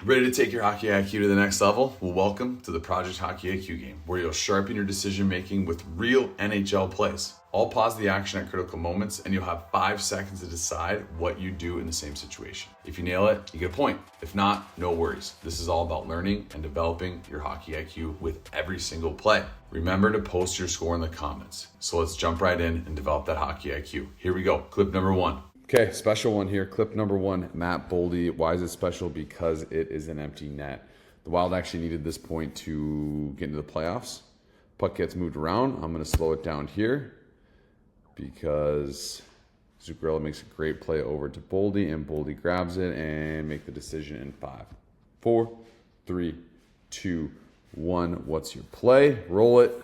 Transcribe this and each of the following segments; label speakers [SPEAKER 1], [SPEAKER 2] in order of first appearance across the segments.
[SPEAKER 1] Ready to take your hockey IQ to the next level? Well, welcome to the Project Hockey IQ game, where you'll sharpen your decision making with real NHL plays. I'll pause the action at critical moments, and you'll have 5 seconds to decide what you do in the same situation. If you nail it, you get a point. If not, no worries. This is all about learning and developing your hockey IQ with every single play. Remember to post your score in the comments. So let's jump right in and develop that hockey IQ. Here we go. Clip number 1. Okay, special one here. Clip number 1, Matt Boldy. Why is it special? Because it is an empty net. The Wild actually needed this point to get into the playoffs. Puck gets moved around. I'm going to slow it down here because Zuccarello makes a great play over to Boldy, and Boldy grabs it and make the decision in 5, 4, 3, 2, 1. What's your play? Roll it.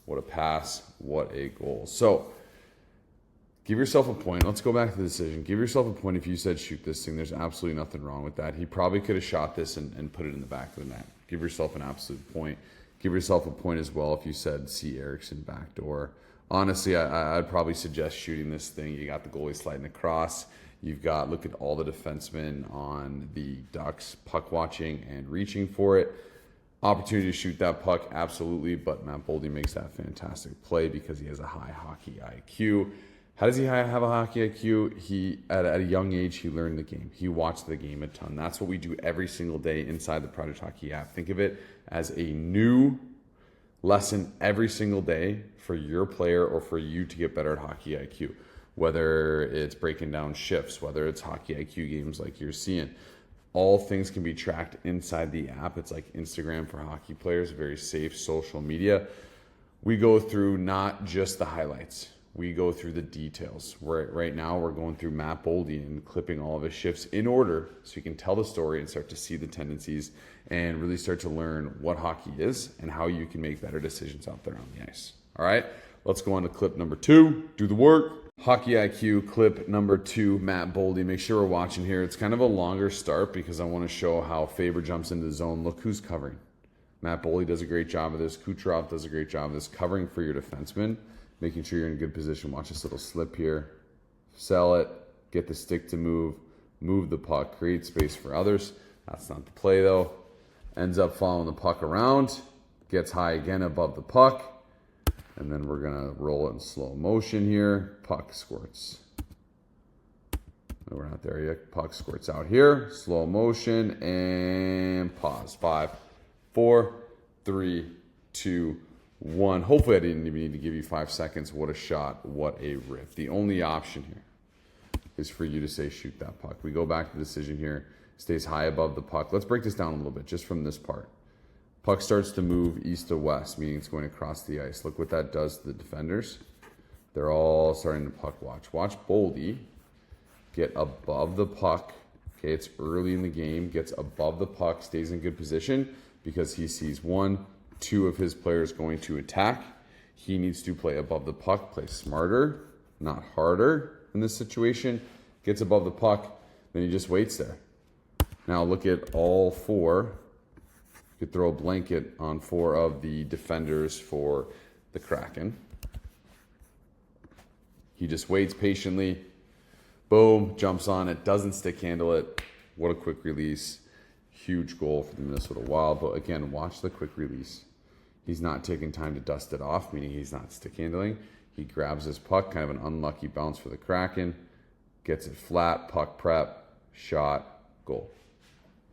[SPEAKER 1] What a pass. What a goal. So, give yourself a point. Let's go back to the decision. Give yourself a point if you said shoot this thing. There's absolutely nothing wrong with that. He probably could have shot this and put it in the back of the net. Give yourself an absolute point. Give yourself a point as well if you said see Eriksson backdoor. Honestly, I'd probably suggest shooting this thing. You got the goalie sliding across. You've got, look at all the defensemen on the Ducks puck watching and reaching for it. Opportunity to shoot that puck, absolutely, but Matt Boldy makes that fantastic play because he has a high hockey IQ. How does he have a hockey IQ? He, at a young age, he learned the game. He watched the game a ton. That's what we do every single day inside the Project Hockey app. Think of it as a new lesson every single day for your player or for you to get better at hockey IQ. Whether it's breaking down shifts, whether it's hockey IQ games like you're seeing. All things can be tracked inside the app. It's like Instagram for hockey players, very safe social media. We go through not just the highlights. We go through the details. Right now, we're going through Matt Boldy and clipping all of his shifts in order so you can tell the story and start to see the tendencies and really start to learn what hockey is and how you can make better decisions out there on the ice. All right, let's go on to clip number 2. Do the work. Hockey IQ clip number 2, Matt Boldy. Make sure we're watching here. It's kind of a longer start because I want to show how Faber jumps into the zone. Look who's covering. Matt Boldy does a great job of this. Kucherov does a great job of this, covering for your defenseman, making sure you're in good position. Watch this little slip here. Sell it. Get the stick to move. Move the puck. Create space for others. That's not the play, though. Ends up following the puck around. Gets high again above the puck. And then we're going to roll it in slow motion here. Puck squirts. No, we're not there yet. Puck squirts out here. Slow motion. And pause. 5, 4, 3, 2, 1. Hopefully I didn't even need to give you 5 seconds. What a shot. What a rip. The only option here is for you to say shoot that puck. We go back to the decision here. Stays high above the puck. Let's break this down a little bit just from this part. Puck starts to move east to west, meaning it's going across the ice. Look what that does to the defenders. They're all starting to puck watch. Watch Boldy get above the puck. Okay, it's early in the game. Gets above the puck, stays in good position because he sees 1, 2 of his players going to attack. He needs to play above the puck, play smarter, not harder in this situation. Gets above the puck, then he just waits there. Now look at all 4. You could throw a blanket on 4 of the defenders for the Kraken. He just waits patiently. Boom, jumps on it, doesn't stick handle it. What a quick release. Huge goal for the Minnesota Wild. But again, watch the quick release. He's not taking time to dust it off, meaning he's not stick handling. He grabs his puck, kind of an unlucky bounce for the Kraken. Gets it flat, puck prep, shot, goal.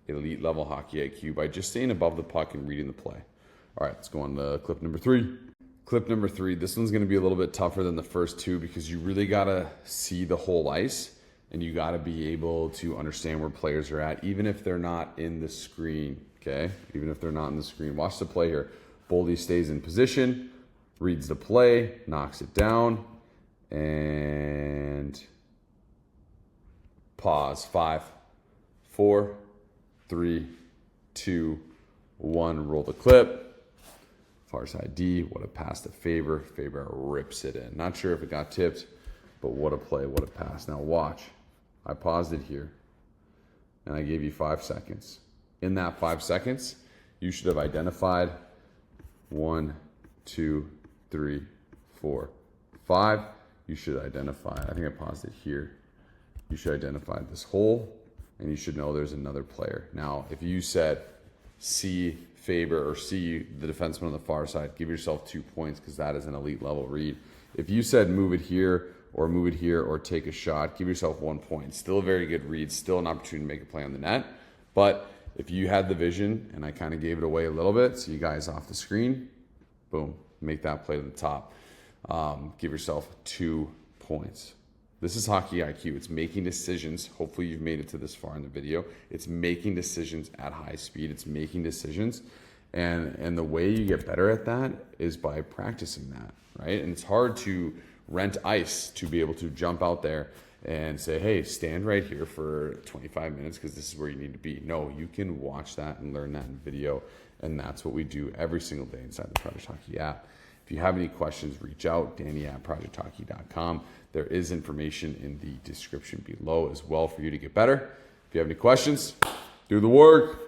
[SPEAKER 1] Elite level hockey IQ by just staying above the puck and reading the play. All right, let's go on to clip number 3. Clip number 3, this one's going to be a little bit tougher than the first 2 because you really got to see the whole ice and you got to be able to understand where players are at, even if they're not in the screen, okay? Even if they're not in the screen. Watch the play here. Boldy stays in position, reads the play, knocks it down, and pause. 5, 4, 3, 2, 1. Roll the clip. Far side D. What a pass to Faber. Faber rips it in. Not sure if it got tipped, but what a play. What a pass. Now watch. I paused it here, and I gave you 5 seconds. In that 5 seconds, you should have identified 1, 2, 3, 4, 5. You should identify, I think I paused it here. You should identify this hole. and you should know there's another player. Now, if you said see Faber or see the defenseman on the far side, give yourself 2 points because that is an elite level read. If you said move it here or take a shot, give yourself 1 point. Still a very good read, still an opportunity to make a play on the net. But if you had the vision, and I kind of gave it away a little bit, so you guys off the screen, boom, make that play to the top. Give yourself 2 points. This is hockey IQ. It's making decisions. Hopefully you've made it to this far in the video. It's making decisions at high speed. It's making decisions. And the way you get better at that is by practicing that, right? And it's hard to rent ice to be able to jump out there and say, hey, stand right here for 25 minutes because this is where you need to be. No, you can watch that and learn that in video. And that's what we do every single day inside the Project Hockey app. If you have any questions, reach out, Danny@projecthockey.com. There is information in the description below as well for you to get better. If you have any questions, do the work.